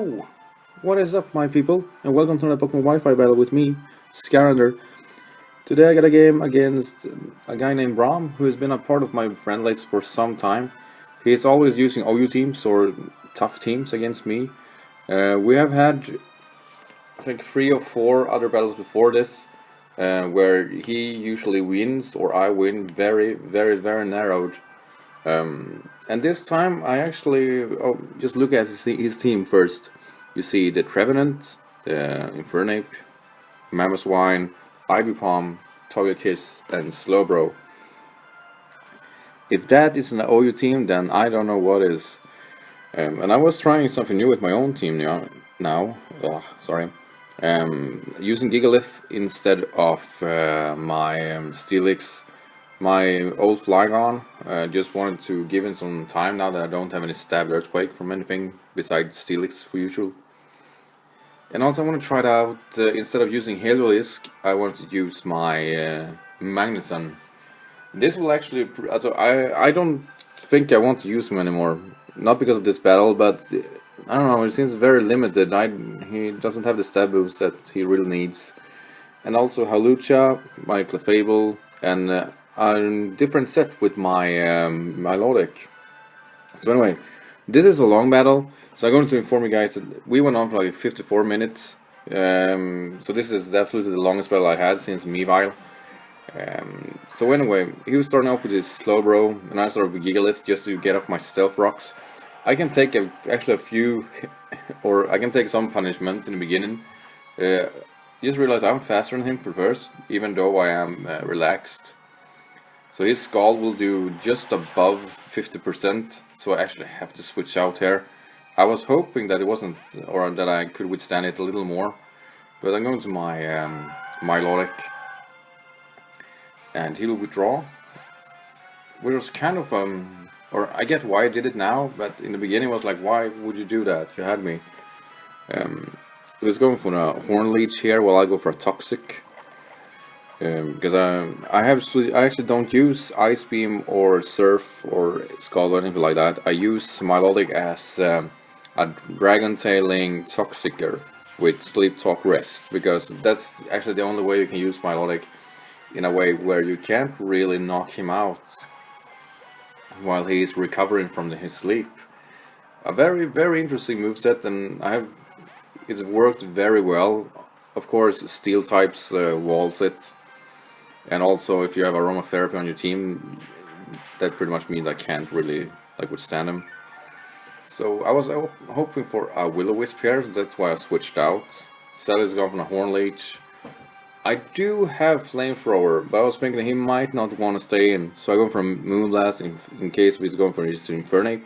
Yo! What is up, my people? And welcome to another Pokemon Wi-Fi battle with me, Skyrander. Today I got a game against a guy named Bram, who has been a part of my friend list for some time. He's always using OU teams or tough teams against me. We have had, I think, 3 or 4 other battles before this, where he usually wins or I win very narrowed. And this time I actually just look at his team first. You see the Trevenant, Infernape, Mammothwine, Ivypalm, Togekiss, and Slowbro. If that is an OU team, then I don't know what is. And I was trying something new with my own team now. Using Gigalith instead of my Steelix. My old Flygon, just wanted to give him some time now that I don't have any Stab Earthquake from anything besides Steelix for usual. And also I want to try it out, instead of using Heliolisk, I want to use my Magneton. This will actually, I don't think I want to use him anymore. Not because of this battle, but I don't know, it seems very limited. He doesn't have the stab boost that he really needs. And also Hawlucha, my Clefable, and a different set with my Milotic. So anyway, this is a long battle, so I'm going to inform you guys that we went on for like 54 minutes. So this is absolutely the longest battle I had since Weavile. So anyway, he was starting off with his Slowbro, and I started with Gigalith just to get up my Stealth Rocks. I can take actually a few, or I can take some punishment in the beginning. Just realized I'm faster than him for first, even though I am relaxed. So his Scald will do just above 50%, so I actually have to switch out here. I was hoping that it wasn't, or that I could withstand it a little more, but I'm going to my Milotic, and he will withdraw. Which was kind of, or I get why I did it now, but in the beginning it was like, why would you do that? You had me. He was going for a Horn Leech here, while I go for a Toxic. Because I actually don't use Ice Beam or Surf or Scald or anything like that. I use Milotic as a Dragon Tailing Toxicer with Sleep Talk Rest, because that's actually the only way you can use Milotic in a way where you can't really knock him out while he's recovering from his sleep. A very interesting moveset, and it's worked very well. Of course, Steel types walls it. And also, if you have Aromatherapy on your team, that pretty much means I can't really withstand him. So I was hoping for a Will-O-Wisp here, so that's why I switched out. Sally's gone from a Horn Leech. I do have Flamethrower, but I was thinking he might not want to stay in, so I go for Moonblast in case he's going for his Infernape.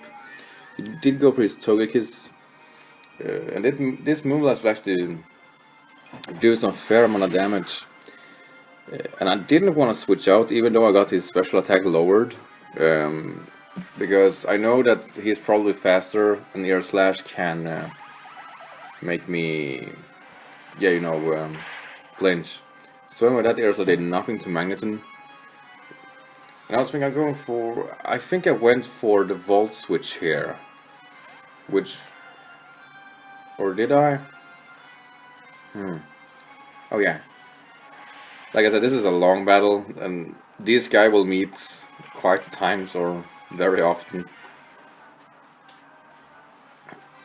He did go for his Togekiss, and this Moonblast will actually do some fair amount of damage. And I didn't want to switch out, even though I got his special attack lowered, because I know that he's probably faster, and Air Slash can make me, flinch. So anyway, that Air Slash did nothing to Magneton. And I was thinking I think I went for the Volt Switch here, or did I? Oh yeah. Like I said, this is a long battle, and this guy will meet quite times or very often.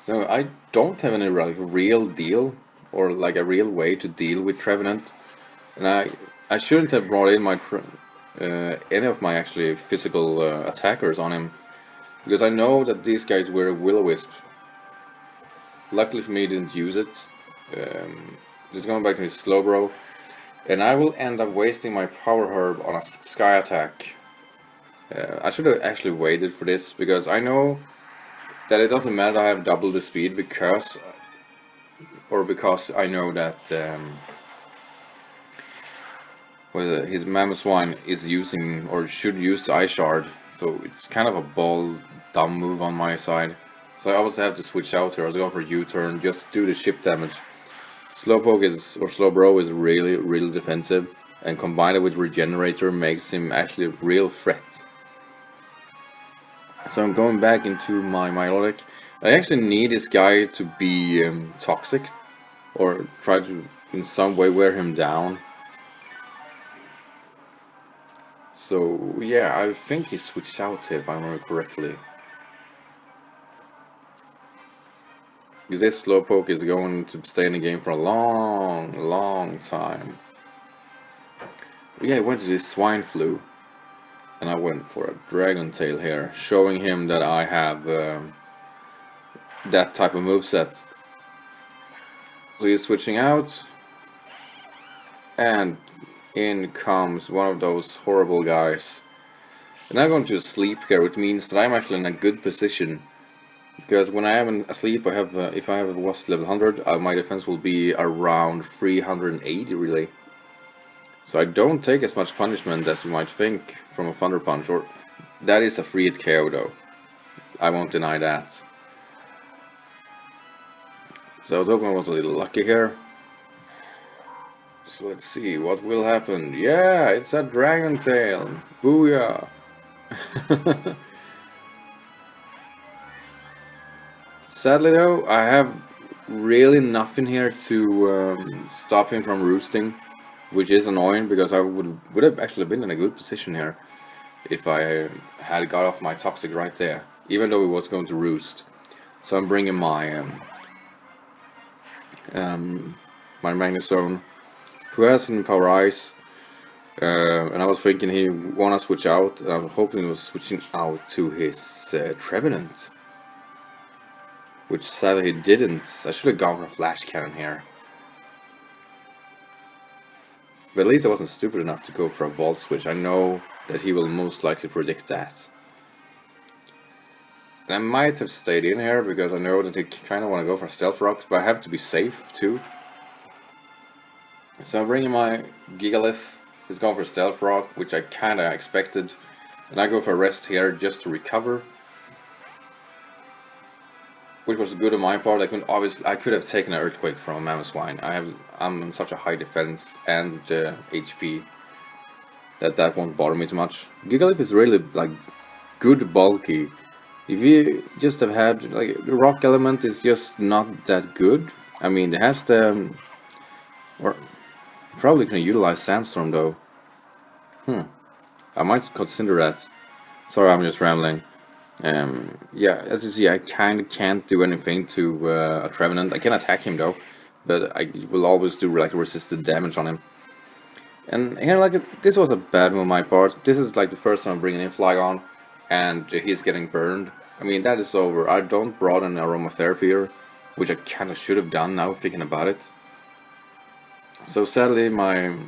So I don't have any real deal, or a real way to deal with Trevenant. And I shouldn't have brought in any of my actually physical attackers on him, because I know that these guys were Will-O-Wisp. Luckily for me, he didn't use it. Just going back to his Slowbro. And I will end up wasting my Power Herb on a Sky Attack. I should have actually waited for this, because I know that it doesn't matter that I have double the speed, because I know that his Mammothwine is using, or should use, Ice Shard. So it's kind of a dumb move on my side. So I also have to switch out here. I was going for U-turn, just to do the ship damage. Slowbro is really defensive, and combined it with Regenerator makes him actually a real threat. So I'm going back into my Milotic. I actually need this guy to be toxic, or try to in some way wear him down. So yeah, I think he switched out if I remember correctly. Because this Slowpoke is going to stay in the game for a long time. Yeah, I went to this Swine Flu. And I went for a Dragon Tail here, showing him that I have that type of moveset. So he's switching out. And in comes one of those horrible guys. And I'm going to sleep here, which means that I'm actually in a good position. Because when I am asleep, I have if I have was level 100, my defense will be around 380 really. So I don't take as much punishment as you might think from a Thunder Punch, or that is a free hit KO though. I won't deny that. So I was hoping I was a little lucky here. So let's see what will happen. Yeah, it's a Dragon Tail. Booyah! Sadly though, I have really nothing here to stop him from roosting, which is annoying because I would have actually been in a good position here if I had got off my Toxic right there, even though it was going to roost. So I'm bringing my my Magnezone, who has some Power Ice, and I was thinking he wanna switch out, and I was hoping he was switching out to his Trevenant. Which sadly he didn't. I should have gone for a Flash Cannon here. But at least I wasn't stupid enough to go for a Volt Switch. I know that he will most likely predict that. And I might have stayed in here because I know that he kind of want to go for Stealth Rock, but I have to be safe too. So I'm bringing my Gigalith. He's going for Stealth Rock, which I kind of expected. And I go for a Rest here just to recover. Which was good on my part. I could have taken an Earthquake from a Mamoswine. I'm in such a high defense and HP that won't bother me too much. Gigalith is really like good bulky. If you just have had like the Rock element is just not that good. I mean, it has the or probably can utilize Sandstorm though. I might consider that. Sorry, I'm just rambling. Yeah, as you see, I kind of can't do anything to a Trevenant. I can attack him though, but I will always do like resisted damage on him. And here, like, this was a bad move on my part. This is like the first time I'm bringing in Flygon, and he's getting burned. I mean, that is over. I don't broaden Aromatherapy here, which I kind of should have done now thinking about it. So sadly,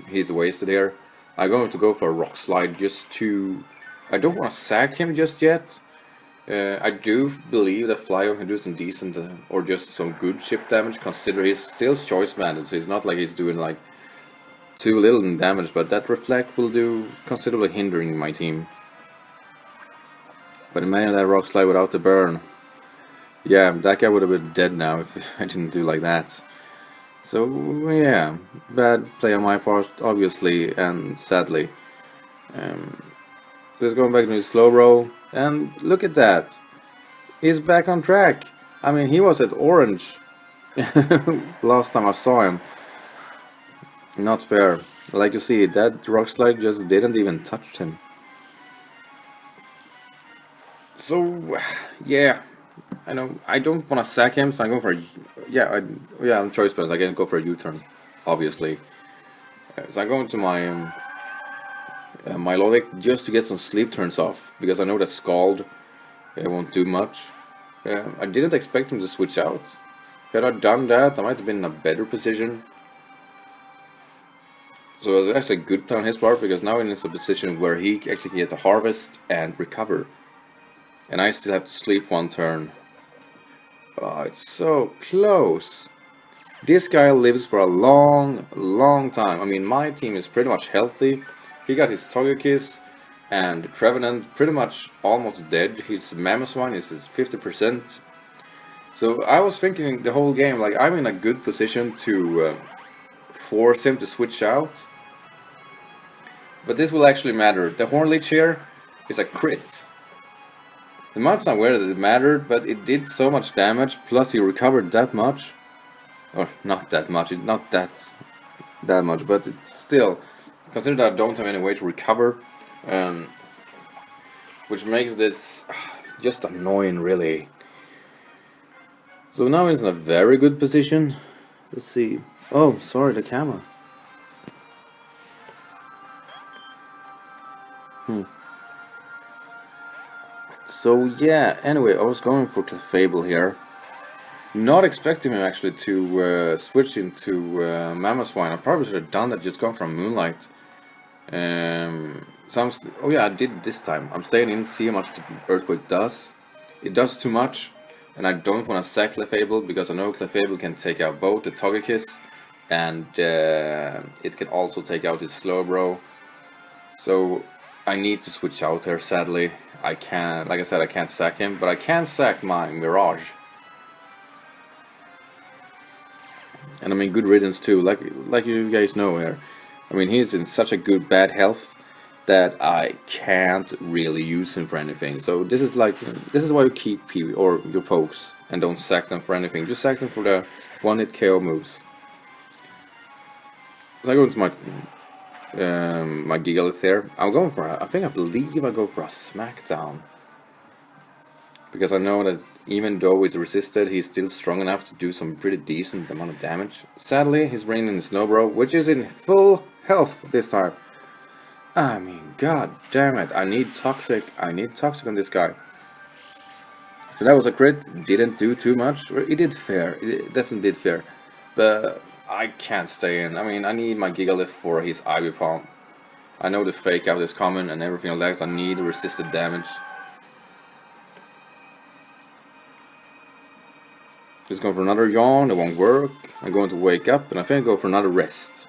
he's wasted here. I'm going to go for a Rock Slide just to... I don't want to sack him just yet. I do believe that Flygon can do some decent or just some good chip damage, considering he's still Choice Banded, so it's not like he's doing like too little in damage, but that Reflect will do considerably hindering my team. But imagine that Rock Slide without the burn. Yeah, that guy would have been dead now if I didn't do like that. So yeah, bad play on my part, obviously and sadly. Just going back to his slow roll. And look at that, he's back on track. I mean, he was at orange last time I saw him. Not fair. Like you see, that Rock Slide just didn't even touch him. So, yeah, I know I don't want to sack him, so I'm going for a, I'm Choice Bands. I can go for a U-turn, obviously. So I'm going to my Milotic just to get some sleep turns off, because I know that Scald won't do much. I didn't expect him to switch out. Had I done that, I might have been in a better position. So it was actually a good play on his part, because now he's in a position where he actually can get to harvest and recover. And I still have to sleep one turn. Oh, it's so close. This guy lives for a long time. I mean, my team is pretty much healthy. He got his Togekiss and Trevenant pretty much almost dead. His Mamoswine is 50%. So I was thinking the whole game, like, I'm in a good position to force him to switch out. But this will actually matter. The Hornleech here is a crit. It might sound weird that it mattered, but it did so much damage, plus he recovered that much. Or not that much, it's not that much, but it's still, consider that I don't have any way to recover, which makes this just annoying, really. So now he's in a very good position. Let's see. Oh, sorry, the camera. So yeah, anyway, I was going for Clefable here. Not expecting him actually to switch into Mamoswine. I probably should have done that, just gone from Moonlight. So oh yeah, I did this time. I'm staying in, see how much the Earthquake does. It does too much, and I don't want to sack Clefable, because I know Clefable can take out both the Togekiss, and it can also take out his Slowbro. So I need to switch out here, sadly. I can't, like I said, I can't sack him, but I can sack my Mirage. And I mean, good riddance too, like you guys know here. I mean, he's in such a good bad health that I can't really use him for anything. So this is why you keep or your pokes and don't sack them for anything. Just sack them for the one-hit KO moves. So I go into my my Gigalith here. I'm going for I believe I go for a Smackdown, because I know that even though he's resisted, he's still strong enough to do some pretty decent amount of damage. Sadly, he's bringing in Snowbro, which is in full health this time. I mean, god damn it, I need Toxic on this guy. So that was a crit, didn't do too much. It did fair, it definitely did fair. But I can't stay in. I mean, I need my Gigalith for his Ivy Palm. I know the fake out is common and everything like that. I need resisted damage. Just going for another yawn, it won't work. I'm going to wake up, and I think I go for another rest.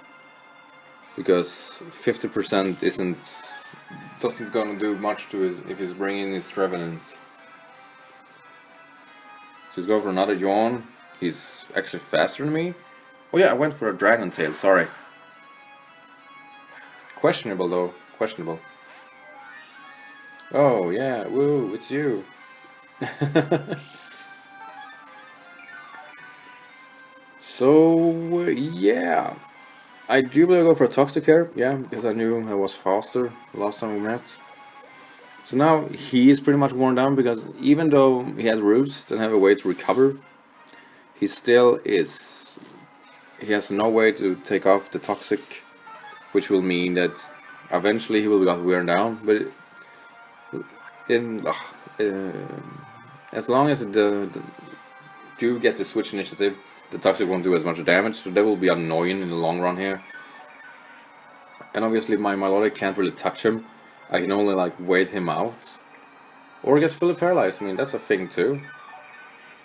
Because 50% doesn't gonna do much to his, if he's bringing his Revenant. Just go for another yawn. He's actually faster than me. Oh yeah, I went for a Dragon Tail, sorry. Questionable though, questionable. Oh yeah, woo, it's you. So yeah, I do believe I go for a Toxic here, yeah, because I knew I was faster last time we met. So now he is pretty much worn down, because even though he has roots and have a way to recover, he still is. He has no way to take off the Toxic, which will mean that eventually he will get worn down. But as long as do get the switch initiative, the Toxic won't do as much damage, so that will be annoying in the long run here. And obviously my Milotic can't really touch him. I can only like wait him out. Or get fully paralyzed, I mean that's a thing too.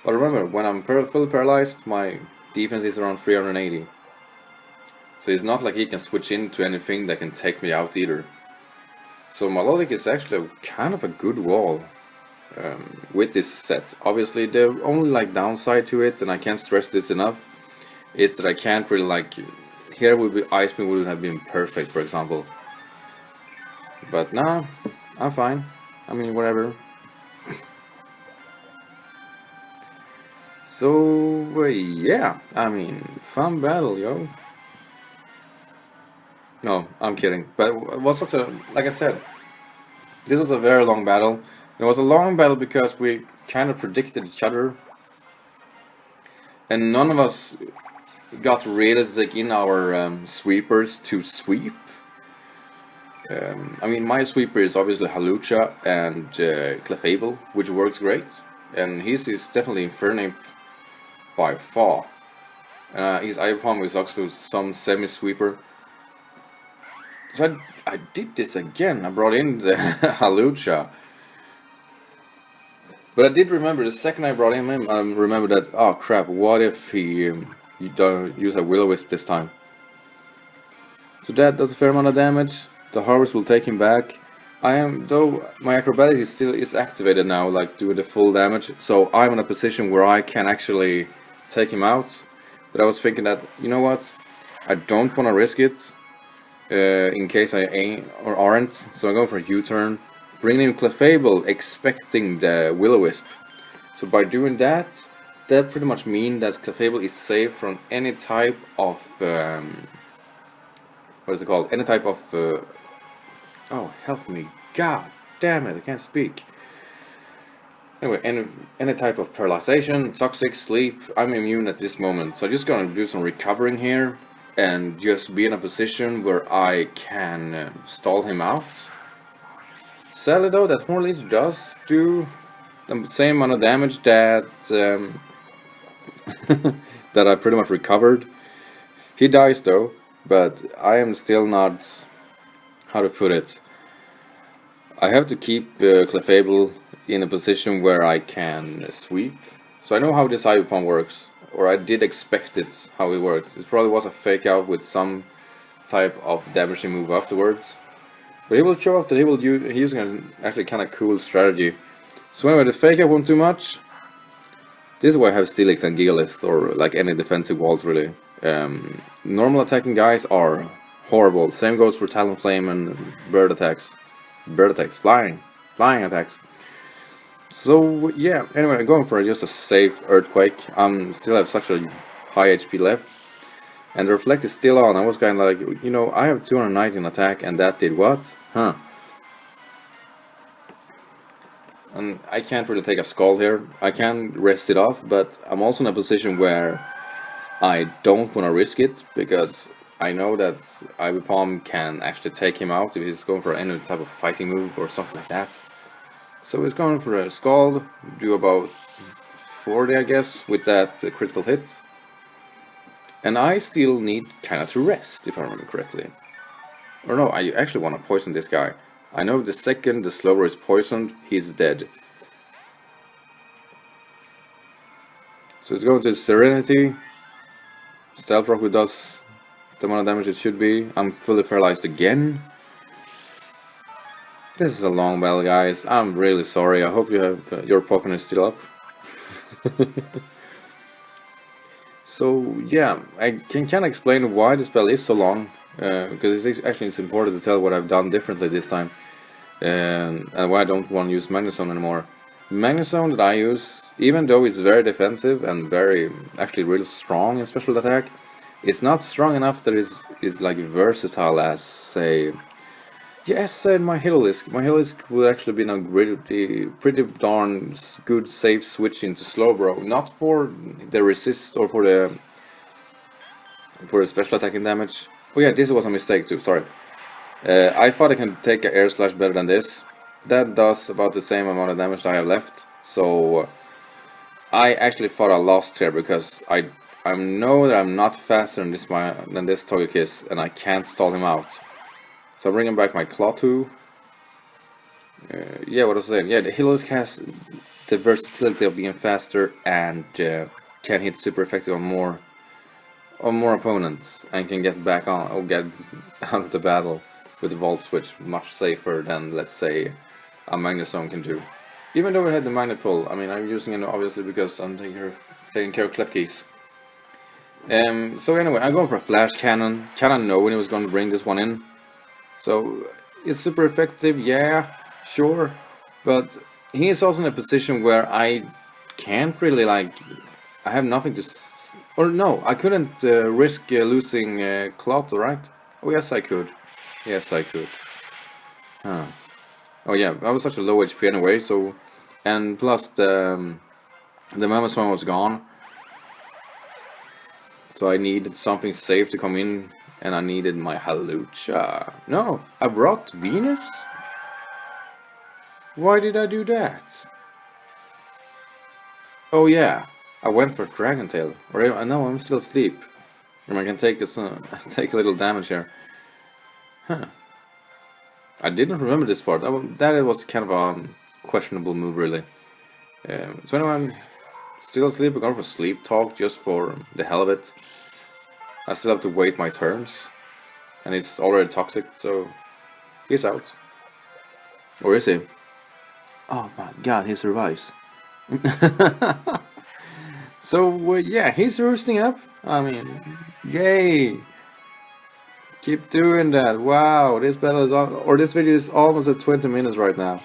But remember, when I'm fully paralyzed, my defense is around 380. So it's not like he can switch into anything that can take me out either. So Milotic is actually kind of a good wall. With this set. Obviously the only like downside to it, and I can't stress this enough, is that I can't really like, here would be Ice Beam would have been perfect, for example. But nah, I'm fine. I mean, whatever. So yeah, I mean, fun battle, yo. No, I'm kidding. But it was such a, like I said, this was a very long battle. It was a long battle because we kind of predicted each other, and none of us got ready to take in our sweepers to sweep. I mean, my sweeper is obviously Hawlucha and Clefable, which works great, and his is definitely Infernape by far. His Ivy is also some semi-sweeper. So I did this again, I brought in the Hawlucha. But I did remember, the second I brought him in, I remember that, oh crap, what if he don't use a Will-O-Wisp this time? So that does a fair amount of damage. The Harvest will take him back. Though my Acrobatics still is activated now, like doing the full damage. So I'm in a position where I can actually take him out. But I was thinking that, you know what, I don't want to risk it. In case I ain't or aren't. So I'm going for a U-turn. bringing in Clefable, expecting the Will-O-Wisp. So by doing that, that pretty much means that Clefable is safe from any type of what is it called? Any type of oh, help me, God damn it, I can't speak. Anyway, any type of paralyzation, toxic, sleep, I'm immune at this moment. So I'm just gonna do some recovering here and just be in a position where I can stall him out. Sadly though, that Hornleech does do the same amount of damage that that I pretty much recovered. He dies though, but I am still not, how to put it, I have to keep Clefable in a position where I can sweep. So I know how this Ivypon works, or I did expect it how it works. It probably was a fake out with some type of damaging move afterwards. But he will show off that he will use, he's using an actually kind of cool strategy. So anyway, the fake out won't do much. This is why I have Steelix and Gigalith, or like any defensive walls really. Normal attacking guys are horrible. Same goes for Talonflame and bird attacks. Bird attacks, flying attacks. So yeah, anyway, I'm going for just a safe Earthquake. Still have such a high HP left. And the Reflect is still on. I was kind of like, you know, I have 219 attack and that did what? Huh. And I can't really take a Scald here. I can rest it off, but I'm also in a position where I don't want to risk it, because I know that Ivypon can actually take him out if he's going for any type of fighting move or something like that. So he's going for a Scald, do about 40 I guess with that critical hit. And I still need kind of to rest, if I remember correctly. Or no, I actually want to poison this guy. I know the second the Slowbro is poisoned, he's dead. So it's going to Serenity. Stealth Rock, who does the amount of damage it should be. I'm fully paralyzed again. This is a long battle, guys. I'm really sorry. I hope you have your Pokemon is still up. So yeah, I can kind of explain why this battle is so long, because it's important to tell what I've done differently this time, and why I don't want to use Magnezone anymore. Magnezone that I use, even though it's very defensive and very actually really strong in special attack, it's not strong enough that it's like versatile as, say, yes, my Heliolisk. My Heliolisk would actually be a pretty darn good safe switch into Slowbro. Not for the resist or for the special attacking damage. Oh yeah, this was a mistake too, sorry. I thought I can take an Air Slash better than this. That does about the same amount of damage that I have left. So I actually thought I lost here, because I know that I'm not faster than this Togekiss, and I can't stall him out. So I'm bringing back my Clawtooth. Yeah, what was I saying? Yeah, the Heliolisk has the versatility of being faster and can hit super effective on more opponents, and can get back on or get out of the battle with the Volt Switch much safer than, let's say, a Magnezone can do. Even though we had the Magnet Pull, I mean, I'm using it obviously because I'm taking care of Klefkis. So anyway, I'm going for a Flash Cannon. Kinda know when he was going to bring this one in. So it's super effective, yeah, sure. But he is also in a position where I can't really, like, I have nothing to... Or no, I couldn't risk losing Clawtooth, right? Oh yes, I could. Yes, I could. Huh. Oh yeah, I was such a low HP anyway, so... And plus the Magnezone was gone. So I needed something safe to come in, and I needed my Hawlucha. No, I brought Venus? Why did I do that? Oh yeah, I went for Dragon Tail. Or no, I'm still asleep. And I can take take a little damage here. Huh. I didn't remember this part. That was kind of a questionable move, really. So anyway, I'm still asleep. I'm going for Sleep Talk just for the hell of it. I still have to wait my turns. And it's already toxic, so he's out. Or is he? Oh my god, he survives. So yeah, he's roosting up. I mean, yay! Keep doing that. Wow, this battle is on, or this video is almost at 20 minutes right now.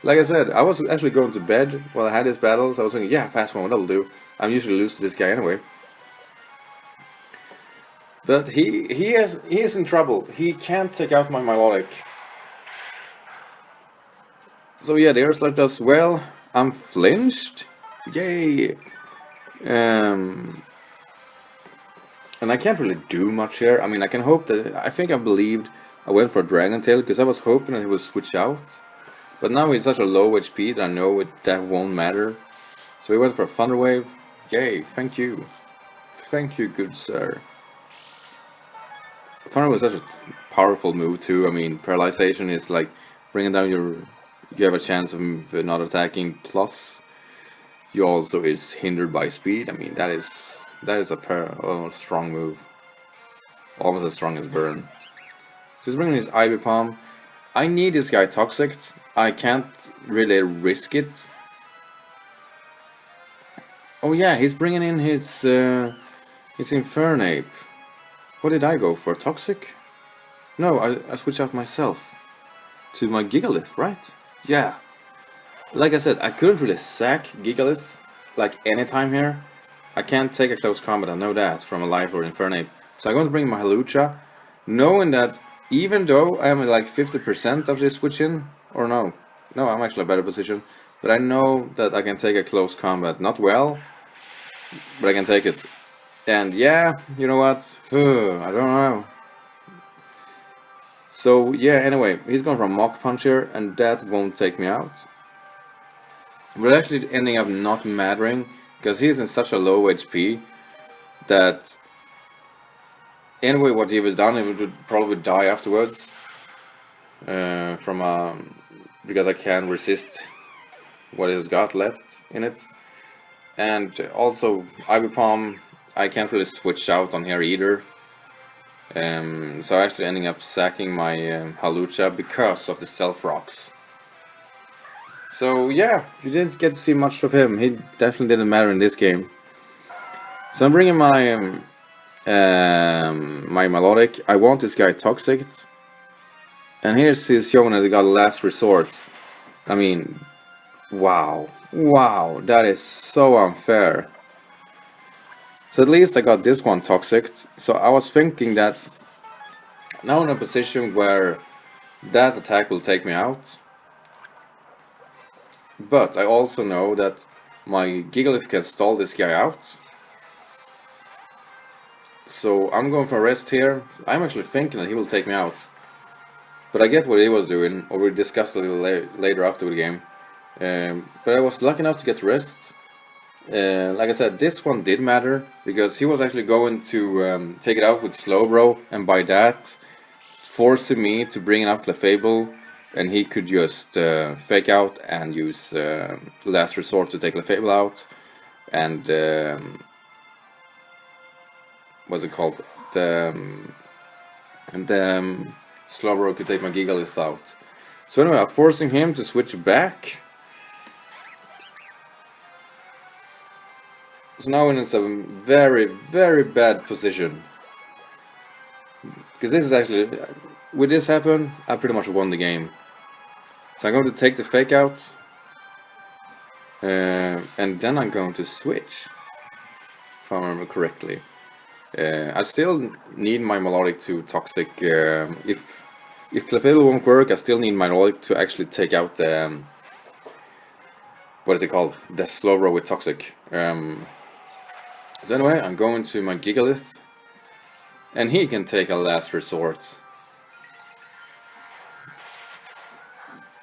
Like I said, I was actually going to bed while I had this battle, so I was thinking, yeah, fast one, that'll do. I'm usually lose to this guy anyway. But he is in trouble. He can't take out my melodic. So yeah, the Earthlight does well. I'm flinched. Yay! And I can't really do much here. I mean, I can hope that... I think I believed I went for Dragon Tail, because I was hoping that he would switch out. But now he's such a low HP that I know that won't matter. So we went for a Thunder Wave. Yay, thank you. Thank you, good sir. Thunder was such a powerful move too. I mean, paralyzation is like bringing down your... You have a chance of not attacking, plus you also is hindered by speed. I mean, that is a strong move. Almost as strong as Burn. So he's bringing his Ivy Palm. I need this guy Toxic. I can't really risk it. Oh yeah, he's bringing in his Infernape. What did I go for? Toxic? No, I switched out myself to my Gigalith, right? Yeah. Like I said, I couldn't really sack Gigalith like anytime here. I can't take a close combat, I know that, from a Life or Infernape. So I'm going to bring my Hawlucha, knowing that even though I am at like 50% of this switch in, or no, I'm actually in a better position, but I know that I can take a close combat. Not well, but I can take it. And yeah, you know what? I don't know. So yeah, anyway, he's going for a Mach Punch here, and that won't take me out. But actually ending up not mattering, because he's in such a low HP that anyway what he was done, he would probably die afterwards. Because I can resist what he's got left in it. And also Ivy Palm, I can't really switch out on here either. So actually ending up sacking my Hawlucha because of the Stealth Rocks. So yeah, you didn't get to see much of him. He definitely didn't matter in this game. So I'm bringing my my Melodic. I want this guy Toxic. And he's showing that he got Last Resort. I mean, wow, that is so unfair. So at least I got this one Toxic. So I was thinking that now in a position where that attack will take me out. But I also know that my Gigalith can stall this guy out. So I'm going for a rest here. I'm actually thinking that he will take me out. But I get what he was doing, or we discussed a little later after the game. But I was lucky enough to get rest. Like I said, this one did matter, because he was actually going to take it out with Slowbro, and by that forcing me to bring up Clefable, and he could just fake out and use Last Resort to take Clefable out, and what's it called? Slowbro could take my Gigalith out. So anyway, I'm forcing him to switch back. So now it's a very, very bad position. Because this is actually, with this happen, I pretty much won the game. So I'm going to take the fake out. And then I'm going to switch. If I remember correctly. I still need my Melodic to Toxic. If Clefable won't work, I still need my Melodic to actually take out the... what is it called? The Slowbro with Toxic. So anyway, I'm going to my Gigalith. And he can take a Last Resort.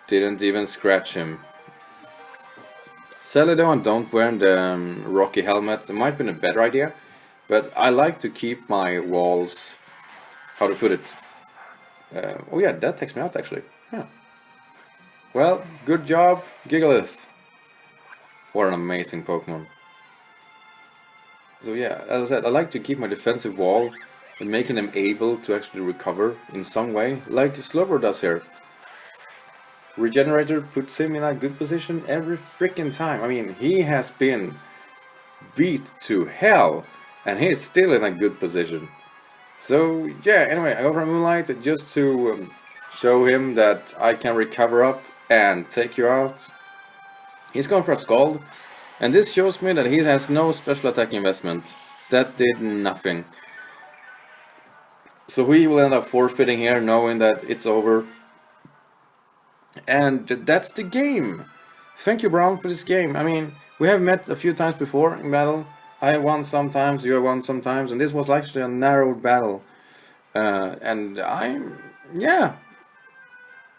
Didn't even scratch him. Sadly though, I don't wear the Rocky helmet. It might have been a better idea. But I like to keep my walls... how to put it? Oh yeah, that takes me out actually. Yeah. Well, good job, Gigalith. What an amazing Pokemon. So yeah, as I said, I like to keep my defensive wall and making them able to actually recover in some way, like Slowbro does here. Regenerator puts him in a good position every freaking time. I mean, he has been beat to hell, and he's still in a good position. So yeah, anyway, I go for Moonlight just to show him that I can recover up and take you out. He's going for a Scald, and this shows me that he has no special attack investment. That did nothing. So we will end up forfeiting here, knowing that it's over. And that's the game. Thank you, Bram, for this game. I mean, we have met a few times before in battle. I have won sometimes, you have won sometimes, and this was actually a narrowed battle. And I'm, yeah,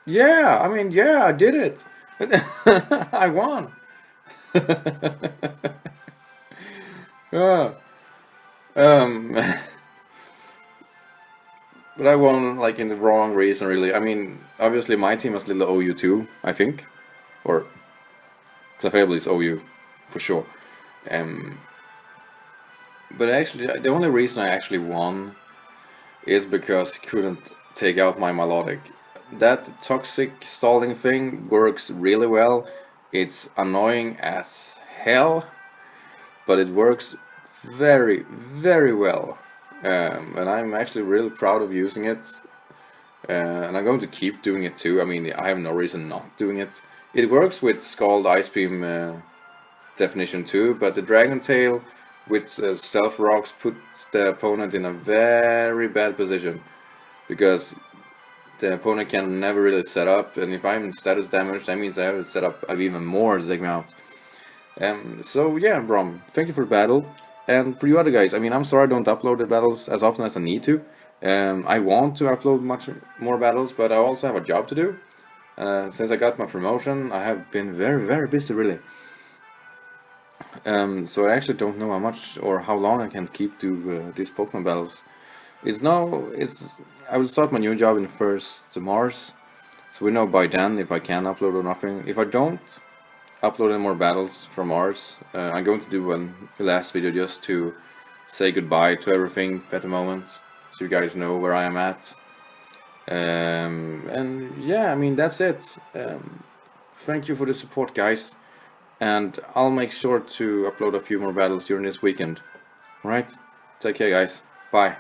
I mean, yeah, I did it. I won. But I won like in the wrong reason, really. I mean, obviously my team was little OU too, I think, or Clefable is OU for sure. But actually, the only reason I actually won is because he couldn't take out my Melodic. That toxic stalling thing works really well. It's annoying as hell, but it works very, very well. And I'm actually really proud of using it. And I'm going to keep doing it too. I mean, I have no reason not doing it. It works with Scald Ice Beam definition too, but the Dragon Tail with Stealth Rocks puts the opponent in a very bad position, because the opponent can never really set up, and if I'm status damage, that means I have to set up even more to take me out. So yeah, Bram, thank you for the battle. And for you other guys, I mean, I'm sorry I don't upload the battles as often as I need to. I want to upload much more battles, but I also have a job to do. Since I got my promotion, I have been very, very busy, really. So I actually don't know how much or how long I can keep do these Pokemon battles. I will start my new job in 1st Mars, so we know by then if I can upload or nothing. If I don't upload any more battles from Mars, I'm going to do a last video just to say goodbye to everything at the moment, so you guys know where I am at. And yeah, I mean, that's it. Thank you for the support, guys, and I'll make sure to upload a few more battles during this weekend. Alright, take care, guys. Bye.